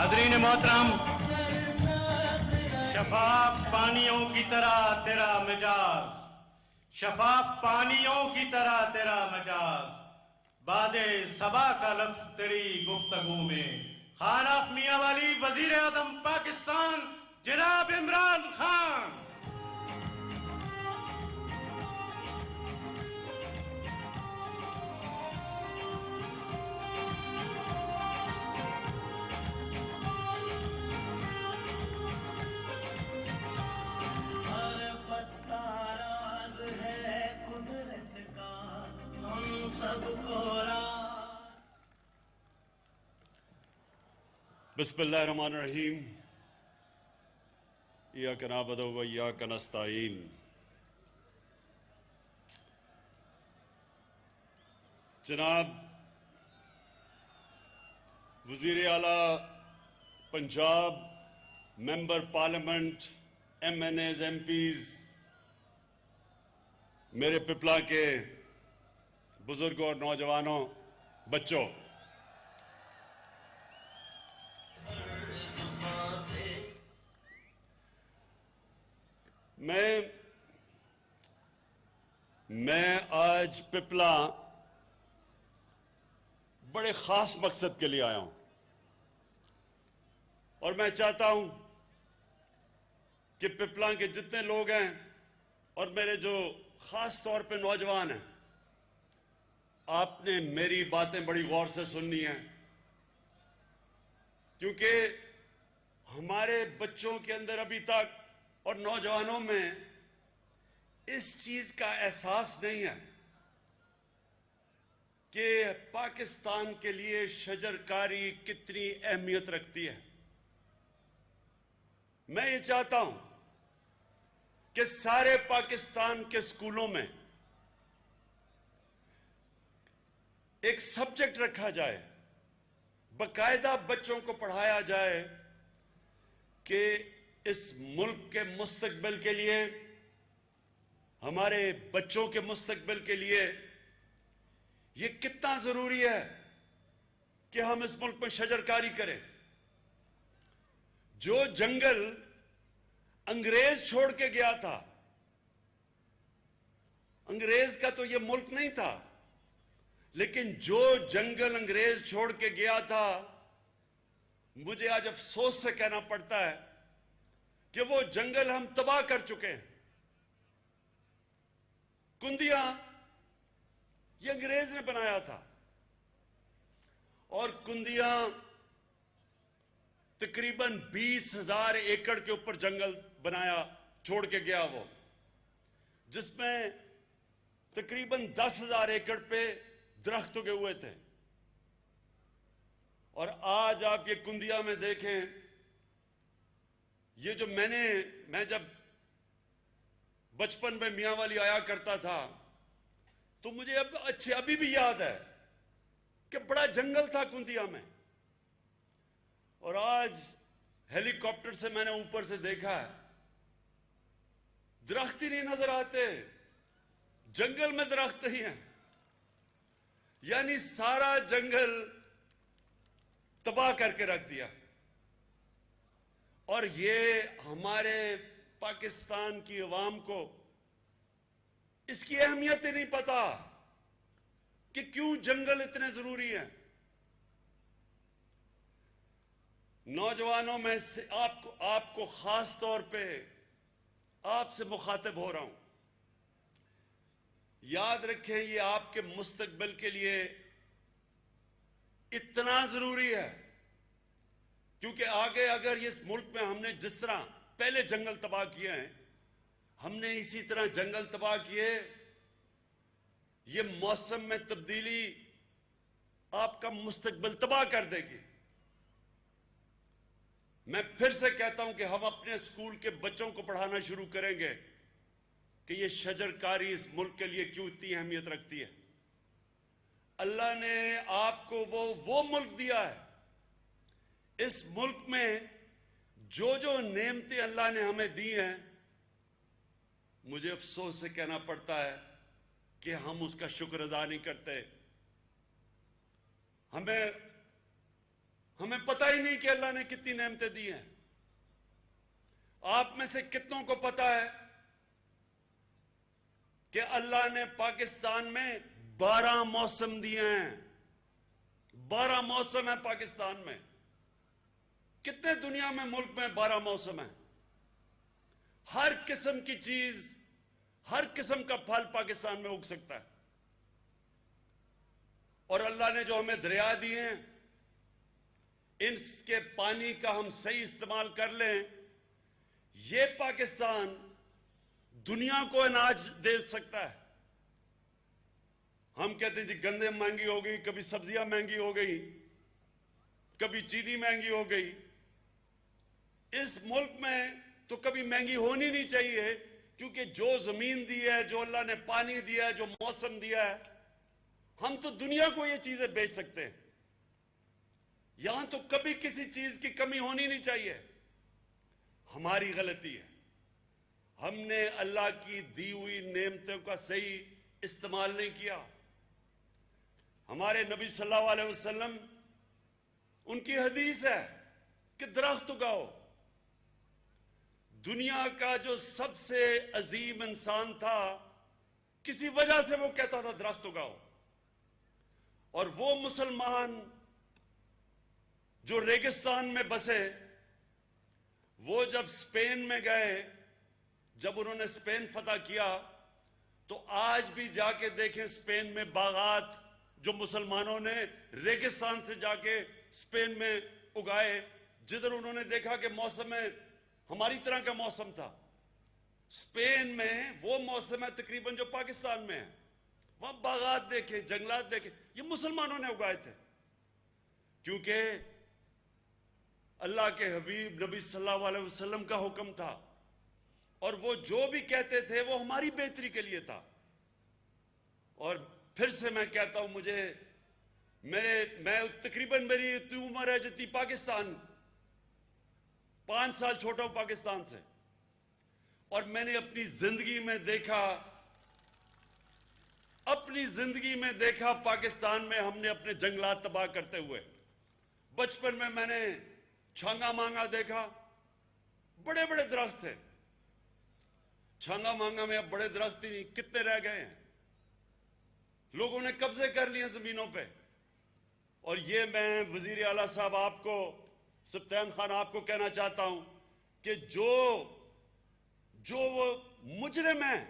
حاضرین محترم، شفاف پانیوں کی طرح تیرا مجاز، شفاف پانیوں کی طرح تیرا مجاز، باد صبا کا لفظ تیری گفتگو میں، خان آف میاں والی وزیر اعظم پاکستان جناب عمران خان۔ بسم اللہ الرحمن الرحیم، ایاک نعبد و ایاک نستعین۔ جناب وزیر اعلیٰ Punjab, member parliament, M N As, M Ps, میرے پپلا کے بزرگوں اور نوجوانوں، بچوں، میں آج پپلا بڑے خاص مقصد کے لیے آیا ہوں، اور میں چاہتا ہوں کہ پپلا کے جتنے لوگ ہیں اور میرے جو خاص طور پہ نوجوان ہیں، آپ نے میری باتیں بڑی غور سے سننی ہیں، کیونکہ ہمارے بچوں کے اندر ابھی تک اور نوجوانوں میں اس چیز کا احساس نہیں ہے کہ پاکستان کے لیے شجرکاری کتنی اہمیت رکھتی ہے۔ میں یہ چاہتا ہوں کہ سارے پاکستان کے اسکولوں میں ایک سبجیکٹ رکھا جائے، باقاعدہ بچوں کو پڑھایا جائے کہ اس ملک کے مستقبل کے لیے، ہمارے بچوں کے مستقبل کے لیے یہ کتنا ضروری ہے کہ ہم اس ملک میں شجرکاری کریں۔ جو جنگل انگریز چھوڑ کے گیا تھا، انگریز کا تو یہ ملک نہیں تھا، لیکن جو جنگل انگریز چھوڑ کے گیا تھا، مجھے آج افسوس سے کہنا پڑتا ہے کہ وہ جنگل ہم تباہ کر چکے ہیں۔ کندیاں یہ انگریز نے بنایا تھا، اور کندیاں تقریباً 20,000 ایکڑ کے اوپر جنگل بنایا، چھوڑ کے گیا وہ، جس میں تقریباً 10,000 ایکڑ پہ درخت اگے ہوئے تھے۔ اور آج آپ یہ کندیا میں دیکھیں، یہ جو میں جب بچپن میں میاں والی آیا کرتا تھا تو مجھے ابھی بھی یاد ہے کہ بڑا جنگل تھا کندیا میں، اور آج ہیلی کاپٹر سے میں نے اوپر سے دیکھا ہے، درخت ہی نہیں نظر آتے، جنگل میں درخت نہیں ہیں، یعنی سارا جنگل تباہ کر کے رکھ دیا۔ اور یہ ہمارے پاکستان کی عوام کو اس کی اہمیت ہی نہیں پتا کہ کیوں جنگل اتنے ضروری ہیں۔ نوجوانوں میں سے آپ کو خاص طور پہ آپ سے مخاطب ہو رہا ہوں، یاد رکھیں یہ آپ کے مستقبل کے لیے اتنا ضروری ہے، کیونکہ آگے اگر اس ملک میں ہم نے جس طرح پہلے جنگل تباہ کیے ہیں، ہم نے اسی طرح جنگل تباہ کیے، یہ موسم میں تبدیلی آپ کا مستقبل تباہ کر دے گی۔ میں پھر سے کہتا ہوں کہ ہم اپنے اسکول کے بچوں کو پڑھانا شروع کریں گے کہ یہ شجرکاری اس ملک کے لیے کیوں اتنی اہمیت رکھتی ہے۔ اللہ نے آپ کو وہ ملک دیا ہے، اس ملک میں جو نعمتیں اللہ نے ہمیں دی ہیں، مجھے افسوس سے کہنا پڑتا ہے کہ ہم اس کا شکر ادا نہیں کرتے۔ ہمیں پتہ ہی نہیں کہ اللہ نے کتنی نعمتیں دی ہیں. آپ میں سے کتنوں کو پتا ہے کہ اللہ نے پاکستان میں 12 موسم دیے ہیں؟ 12 موسم ہیں پاکستان میں. کتنے دنیا میں ملک میں 12 موسم ہیں؟ ہر قسم کی چیز، ہر قسم کا پھل پاکستان میں اگ سکتا ہے. اور اللہ نے جو ہمیں دریا دیے ہیں، ان کے پانی کا ہم صحیح استعمال کر لیں، یہ پاکستان دنیا کو اناج دے سکتا ہے. ہم کہتے ہیں جی گندم مہنگی ہو گئی، کبھی سبزیاں مہنگی ہو گئی، کبھی چینی مہنگی ہو گئی. اس ملک میں تو کبھی مہنگی ہونی نہیں چاہیے، کیونکہ جو زمین دی ہے، جو اللہ نے پانی دیا ہے، جو موسم دیا ہے، ہم تو دنیا کو یہ چیزیں بیچ سکتے ہیں. یہاں تو کبھی کسی چیز کی کمی ہونی نہیں چاہیے. ہماری غلطی ہے، ہم نے اللہ کی دی ہوئی نعمتوں کا صحیح استعمال نہیں کیا. ہمارے نبی صلی اللہ علیہ وسلم، ان کی حدیث ہے کہ درخت اگاؤ. دنیا کا جو سب سے عظیم انسان تھا، کسی وجہ سے وہ کہتا تھا درخت اگاؤ. اور وہ مسلمان جو ریگستان میں بسے، وہ جب اسپین میں گئے، جب انہوں نے اسپین فتح کیا، تو آج بھی جا کے دیکھیں اسپین میں باغات جو مسلمانوں نے ریگستان سے جا کے اسپین میں اگائے، جدھر انہوں نے دیکھا کہ موسم ہماری طرح کا موسم تھا. اسپین میں وہ موسم ہے تقریباً جو پاکستان میں ہے. وہاں باغات دیکھیں، جنگلات دیکھیں، یہ مسلمانوں نے اگائے تھے. کیونکہ اللہ کے حبیب نبی صلی اللہ علیہ وسلم کا حکم تھا، اور وہ جو بھی کہتے تھے وہ ہماری بہتری کے لیے تھا. اور پھر سے میں کہتا ہوں، میں تقریباً میری اتنی عمر ہے جتنی پاکستان، 5 سال چھوٹا ہوں پاکستان سے. اور میں نے اپنی زندگی میں دیکھا پاکستان میں ہم نے اپنے جنگلات تباہ کرتے ہوئے. بچپن میں نے چھانگا مانگا دیکھا، بڑے بڑے درخت تھے. چھانگا مانگا میں اب بڑے درخت ہی کتنے رہ گئے ہیں. لوگوں نے قبضے کر لیے زمینوں پہ. اور یہ میں وزیر اعلیٰ صاحب آپ کو، سبطین خان آپ کو کہنا چاہتا ہوں کہ جو وہ مجرم ہیں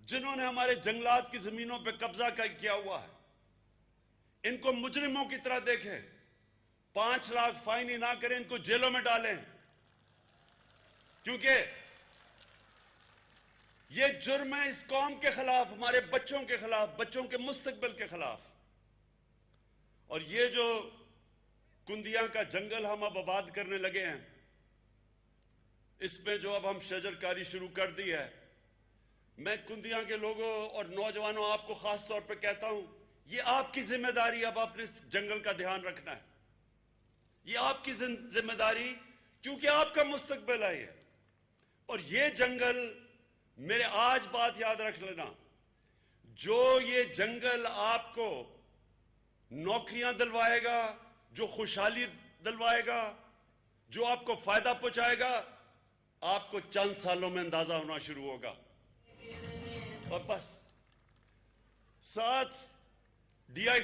جنہوں نے ہمارے جنگلات کی زمینوں پہ قبضہ کیا ہوا ہے، ان کو مجرموں کی طرح دیکھیں. 5 لاکھ فائن ہی نہ کریں، ان کو جیلوں میں ڈالیں. کیونکہ یہ جرم ہے اس قوم کے خلاف، ہمارے بچوں کے خلاف، بچوں کے مستقبل کے خلاف. اور یہ جو کندیاں کا جنگل ہم اب آباد کرنے لگے ہیں، اس میں جو اب ہم شجر کاری شروع کر دی ہے، میں کندیاں کے لوگوں اور نوجوانوں آپ کو خاص طور پہ کہتا ہوں، یہ آپ کی ذمہ داری اب اپنے اس جنگل کا دھیان رکھنا ہے. یہ آپ کی ذمہ داری، کیونکہ آپ کا مستقبل ہے یہ. اور یہ جنگل، میرے آج بات یاد رکھ لینا، جو یہ جنگل آپ کو نوکریاں دلوائے گا، جو خوشحالی دلوائے گا، جو آپ کو فائدہ پہنچائے گا، آپ کو چند سالوں میں اندازہ ہونا شروع ہوگا. اور بس ساتھ ڈی آئی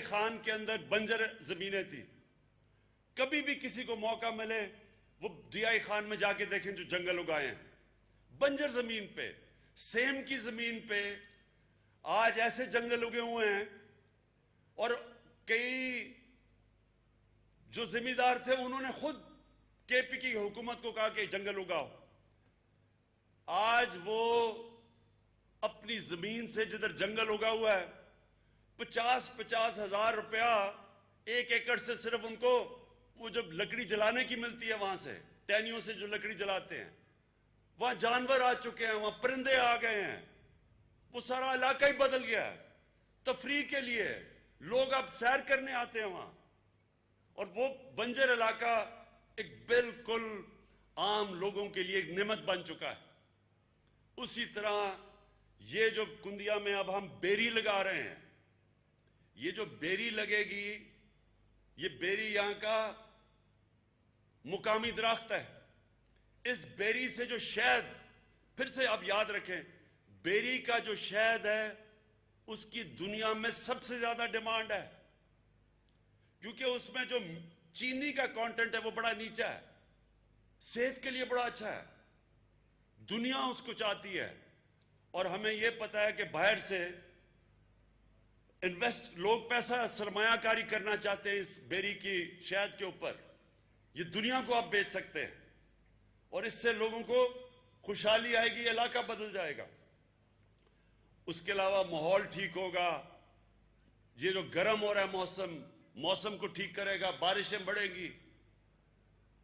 خان کے اندر بنجر زمینیں تھی. کبھی بھی کسی کو موقع ملے وہ ڈی آئی خان میں جا کے دیکھیں جو جنگل اگائے ہیں. بنجر زمین پہ، سیم کی زمین پہ آج ایسے جنگل اگے ہوئے ہیں. اور کئی جو ذمہ دار تھے انہوں نے خود کے پی کی حکومت کو کہا کہ جنگل اگاؤ. آج وہ اپنی زمین سے جدھر جنگل اگا ہوا ہے 50 ہزار روپیہ 1 ایکڑ سے صرف ان کو وہ جب لکڑی جلانے کی ملتی ہے، وہاں سے ٹہنیوں سے جو لکڑی جلاتے ہیں، وہاں جانور آ چکے ہیں، وہاں پرندے آ گئے ہیں. وہ سارا علاقہ ہی بدل گیا ہے. تفریح کے لیے لوگ اب سیر کرنے آتے ہیں وہاں. اور وہ بنجر علاقہ ایک بالکل عام لوگوں کے لیے ایک نعمت بن چکا ہے. اسی طرح یہ جو کندیا میں اب ہم بیری لگا رہے ہیں، یہ جو بیری لگے گی یہ بیری یہاں کا مقامی درخت ہے. اس بیری سے جو شہد، پھر سے آپ یاد رکھیں، بیری کا جو شہد ہے اس کی دنیا میں سب سے زیادہ ڈیمانڈ ہے، کیونکہ اس میں جو چینی کا کانٹینٹ ہے وہ بڑا نیچا ہے، صحت کے لیے بڑا اچھا ہے، دنیا اس کو چاہتی ہے. اور ہمیں یہ پتا ہے کہ باہر سے لوگ پیسہ سرمایہ کاری کرنا چاہتے ہیں اس بیری کی شہد کے اوپر. یہ دنیا کو آپ بیچ سکتے ہیں اور اس سے لوگوں کو خوشحالی آئے گی، علاقہ بدل جائے گا. اس کے علاوہ ماحول ٹھیک ہوگا، یہ جو گرم ہو رہا ہے موسم کو ٹھیک کرے گا، بارشیں بڑھیں گی،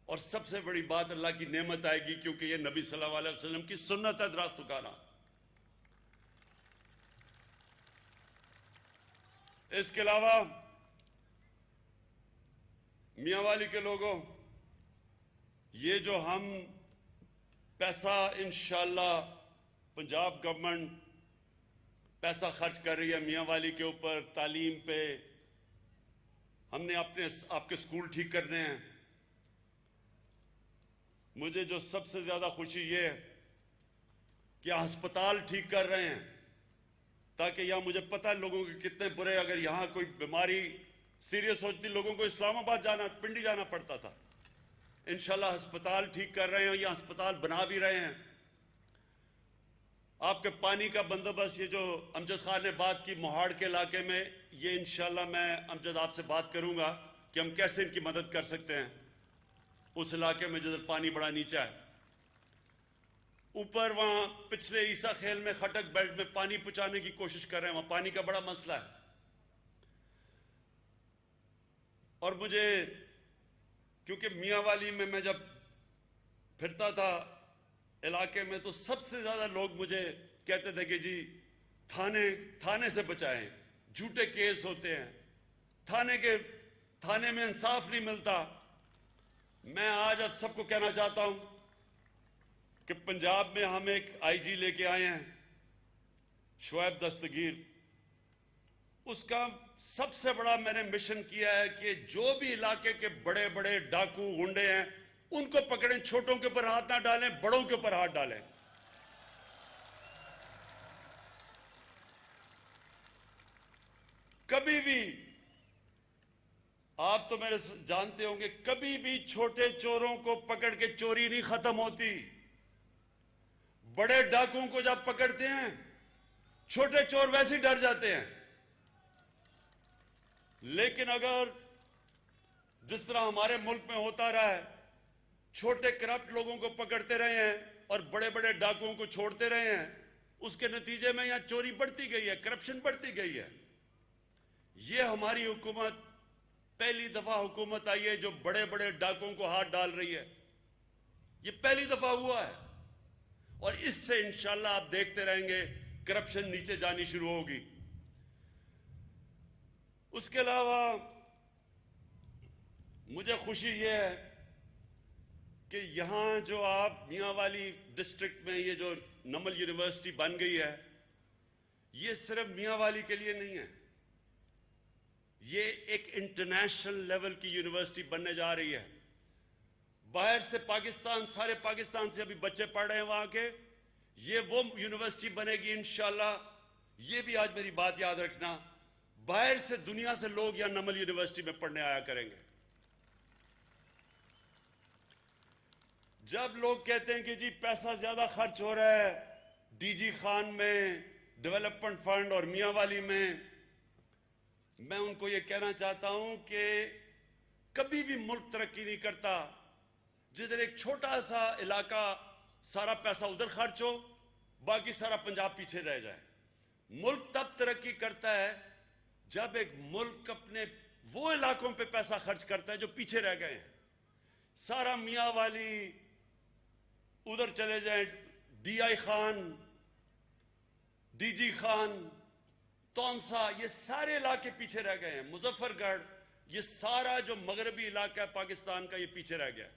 اور سب سے بڑی بات اللہ کی نعمت آئے گی، کیونکہ یہ نبی صلی اللہ علیہ وسلم کی سنت ہے درخت اگانا. اس کے علاوہ میاں والی کے لوگوں، یہ جو ہم پیسہ انشاءاللہ پنجاب گورنمنٹ پیسہ خرچ کر رہی ہے میاں والی کے اوپر، تعلیم پہ، ہم نے آپ کے سکول ٹھیک کرنے ہیں. مجھے جو سب سے زیادہ خوشی یہ ہے کہ ہسپتال ٹھیک کر رہے ہیں، تاکہ یہاں مجھے پتہ ہے لوگوں کے کتنے برے، اگر یہاں کوئی بیماری سیریس ہوتی لوگوں کو اسلام آباد پنڈی جانا پڑتا تھا. انشاءاللہ ہسپتال ٹھیک کر رہے ہیں، یا ہسپتال بنا بھی رہے ہیں. آپ کے پانی کا بندوبست، یہ جو امجد خان نے بات کی مہاڑ کے علاقے میں، یہ انشاءاللہ میں امجد آپ سے بات کروں گا کہ ہم کیسے ان کی مدد کر سکتے ہیں اس علاقے میں جدھر پانی بڑا نیچا ہے. اوپر وہاں پچھلے عیسیٰ خیل میں خٹک بیلٹ میں پانی پہنچانے کی کوشش کر رہے ہیں، وہاں پانی کا بڑا مسئلہ ہے. اور مجھے، کیونکہ میاں والی میں جب پھرتا تھا علاقے میں، تو سب سے زیادہ لوگ مجھے کہتے تھے کہ جی تھانے سے بچائیں، جھوٹے کیس ہوتے ہیں، تھانے میں انصاف نہیں ملتا. میں آج اب سب کو کہنا چاہتا ہوں کہ پنجاب میں ہم ایک آئی جی لے کے آئے ہیں، شعیب دستگیر. اس کا سب سے بڑا میں نے مشن کیا ہے کہ جو بھی علاقے کے بڑے بڑے ڈاکو گنڈے ہیں ان کو پکڑیں، چھوٹوں کے اوپر ہاتھ نہ ڈالیں، بڑوں کے اوپر ہاتھ ڈالیں. کبھی بھی، آپ تو میرے جانتے ہوں گے، کبھی بھی چھوٹے چوروں کو پکڑ کے چوری نہیں ختم ہوتی. بڑے ڈاکوؤں کو جب پکڑتے ہیں چھوٹے چور ویسے ہی ڈر جاتے ہیں. لیکن اگر جس طرح ہمارے ملک میں ہوتا رہا ہے، چھوٹے کرپٹ لوگوں کو پکڑتے رہے ہیں اور بڑے بڑے ڈاکوؤں کو چھوڑتے رہے ہیں، اس کے نتیجے میں یہاں چوری بڑھتی گئی ہے، کرپشن بڑھتی گئی ہے. یہ ہماری حکومت، پہلی دفعہ حکومت آئی ہے جو بڑے بڑے ڈاکوؤں کو ہاتھ ڈال رہی ہے. یہ پہلی دفعہ ہوا ہے، اور اس سے انشاءاللہ آپ دیکھتے رہیں گے کرپشن نیچے جانی شروع ہوگی. اس کے علاوہ مجھے خوشی یہ ہے کہ یہاں جو آپ میاں والی ڈسٹرکٹ میں یہ جو نمل یونیورسٹی بن گئی ہے، یہ صرف میاں والی کے لیے نہیں ہے، یہ ایک انٹرنیشنل لیول کی یونیورسٹی بننے جا رہی ہے. باہر سے پاکستان، سارے پاکستان سے ابھی بچے پڑھ رہے ہیں وہاں کے. یہ وہ یونیورسٹی بنے گی انشاءاللہ. یہ بھی آج میری بات یاد رکھنا، باہر سے دنیا سے لوگ یہاں نمل یونیورسٹی میں پڑھنے آیا کریں گے. جب لوگ کہتے ہیں کہ جی پیسہ زیادہ خرچ ہو رہا ہے ڈی جی خان میں، ڈیولپمنٹ فنڈ اور میاں والی میں ان کو یہ کہنا چاہتا ہوں کہ کبھی بھی ملک ترقی نہیں کرتا جدھر ایک چھوٹا سا علاقہ سارا پیسہ ادھر خرچ ہو، باقی سارا پنجاب پیچھے رہ جائے. ملک تب ترقی کرتا ہے جب ایک ملک اپنے وہ علاقوں پہ پیسہ خرچ کرتا ہے جو پیچھے رہ گئے ہیں. سارا میاں والی ادھر چلے جائیں، D I Khan, D G Khan, Taunsa, یہ سارے علاقے پیچھے رہ گئے ہیں. مظفر گڑھ، یہ سارا جو مغربی علاقہ ہے پاکستان کا، یہ پیچھے رہ گیا.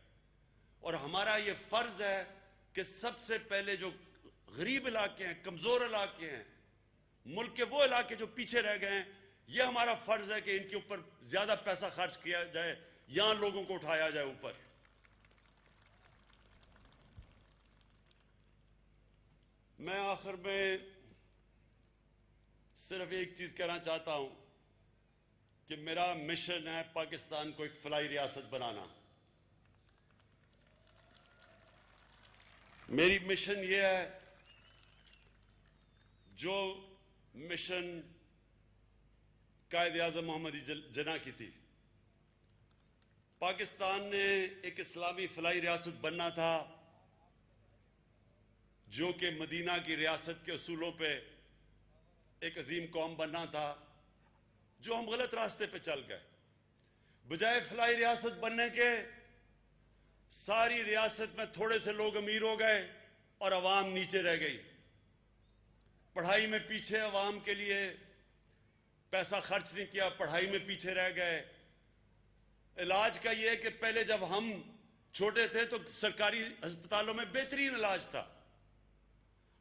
اور ہمارا یہ فرض ہے کہ سب سے پہلے جو غریب علاقے ہیں، کمزور علاقے ہیں، ملک کے وہ علاقے جو پیچھے رہ گئے ہیں، یہ ہمارا فرض ہے کہ ان کے اوپر زیادہ پیسہ خرچ کیا جائے، یہاں لوگوں کو اٹھایا جائے اوپر۔ میں آخر میں صرف ایک چیز کہنا چاہتا ہوں کہ میرا مشن ہے پاکستان کو ایک فلاحی ریاست بنانا۔ میری مشن یہ ہے جو مشن قائد اعظم محمد جناح کی تھی۔ پاکستان نے ایک اسلامی فلاحی ریاست بننا تھا جو کہ مدینہ کی ریاست کے اصولوں پہ ایک عظیم قوم بننا تھا، جو ہم غلط راستے پہ چل گئے۔ بجائے فلاحی ریاست بننے کے ساری ریاست میں تھوڑے سے لوگ امیر ہو گئے اور عوام نیچے رہ گئی۔ پڑھائی میں پیچھے، عوام کے لیے پیسہ خرچ نہیں کیا، پڑھائی میں پیچھے رہ گئے۔ علاج کا یہ ہے کہ پہلے جب ہم چھوٹے تھے تو سرکاری ہسپتالوں میں بہترین علاج تھا۔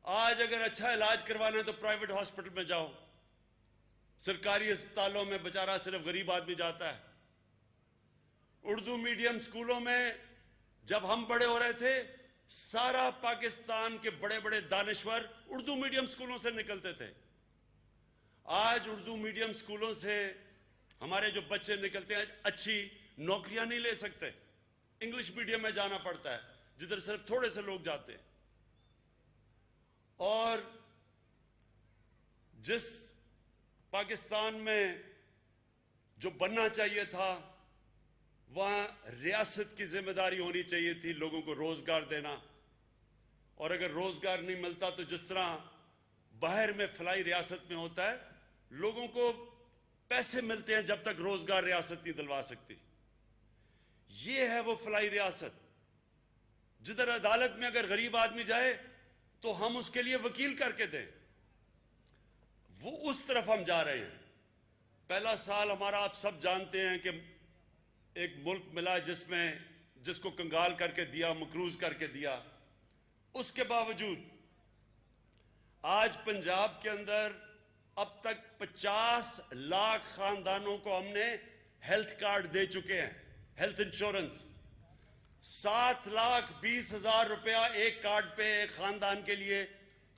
آج اگر اچھا علاج کروانا ہے تو پرائیویٹ ہاسپٹل میں جاؤ، سرکاری ہسپتالوں میں بیچارہ صرف غریب آدمی جاتا ہے۔ اردو میڈیم سکولوں میں جب ہم بڑے ہو رہے تھے سارا پاکستان کے بڑے بڑے دانشور اردو میڈیم سکولوں سے نکلتے تھے۔ آج اردو میڈیم سکولوں سے ہمارے جو بچے نکلتے ہیں اچھی نوکریاں نہیں لے سکتے، انگلش میڈیم میں جانا پڑتا ہے جدھر صرف تھوڑے سے لوگ جاتے ہیں۔ اور جس پاکستان میں جو بننا چاہیے تھا وہاں ریاست کی ذمہ داری ہونی چاہیے تھی لوگوں کو روزگار دینا، اور اگر روزگار نہیں ملتا تو جس طرح باہر میں فلاحی ریاست میں ہوتا ہے لوگوں کو پیسے ملتے ہیں جب تک روزگار ریاست نہیں دلوا سکتی۔ یہ ہے وہ فلاحی ریاست جدھر عدالت میں اگر غریب آدمی جائے تو ہم اس کے لیے وکیل کر کے دیں، وہ اس طرف ہم جا رہے ہیں۔ پہلا سال ہمارا آپ سب جانتے ہیں کہ ایک ملک ملا جس کو کنگال کر کے دیا، مقروض کر کے دیا۔ اس کے باوجود آج پنجاب کے اندر اب تک 50 لاکھ خاندانوں کو ہم نے ہیلتھ کارڈ دے چکے ہیں، ہیلتھ انشورنس۔ 7,20,000 روپیہ ایک کارڈ پہ ایک خاندان کے لیے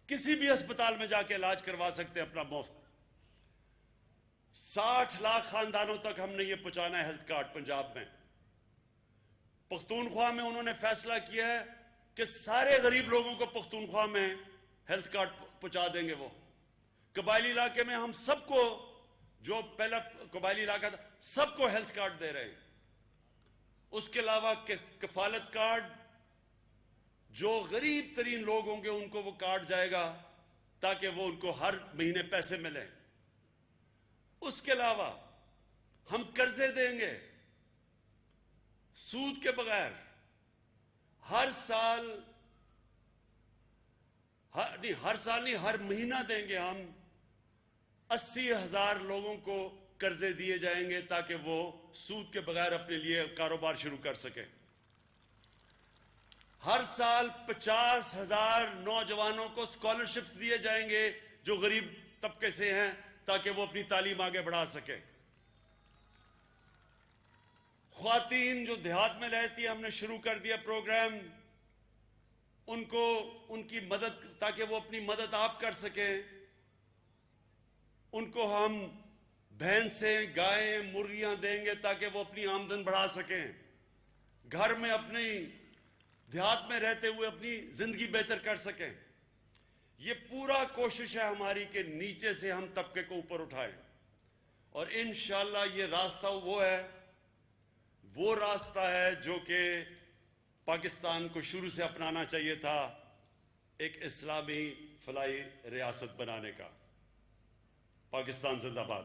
کسی بھی ہسپتال میں جا کے علاج کروا سکتے ہیں اپنا مفت۔ 60 لاکھ خاندانوں تک ہم نے یہ پہنچانا ہے ہیلتھ کارڈ پنجاب میں۔ پختونخوا میں انہوں نے فیصلہ کیا ہے کہ سارے غریب لوگوں کو پختونخوا میں ہیلتھ کارڈ پہنچا دیں گے۔ وہ قبائلی علاقے میں ہم سب کو، جو پہلا قبائلی علاقہ تھا، سب کو ہیلتھ کارڈ دے رہے ہیں۔ اس کے علاوہ کفالت کارڈ، جو غریب ترین لوگ ہوں گے ان کو وہ کارڈ جائے گا تاکہ وہ ان کو ہر مہینے پیسے ملیں۔ اس کے علاوہ ہم قرضے دیں گے سود کے بغیر، ہر سال نہیں، ہر مہینہ دیں گے ہم۔ 80,000 لوگوں کو قرضے دیے جائیں گے تاکہ وہ سود کے بغیر اپنے لیے کاروبار شروع کر سکیں۔ ہر سال 50,000 نوجوانوں کو اسکالرشپس دیے جائیں گے جو غریب طبقے سے ہیں تاکہ وہ اپنی تعلیم آگے بڑھا سکیں۔ خواتین جو دیہات میں رہتی ہیں ہم نے شروع کر دیا پروگرام، ان کی مدد، تاکہ وہ اپنی مدد آپ کر سکیں۔ ان کو ہم بھینسیں، گائیں، مرغیاں دیں گے تاکہ وہ اپنی آمدن بڑھا سکیں، گھر میں اپنی دیہات میں رہتے ہوئے اپنی زندگی بہتر کر سکیں۔ یہ پورا کوشش ہے ہماری کہ نیچے سے ہم طبقے کو اوپر اٹھائیں، اور انشاءاللہ یہ راستہ وہ راستہ ہے جو کہ پاکستان کو شروع سے اپنانا چاہیے تھا، ایک اسلامی فلاحی ریاست بنانے کا۔ پاکستان زندہ باد۔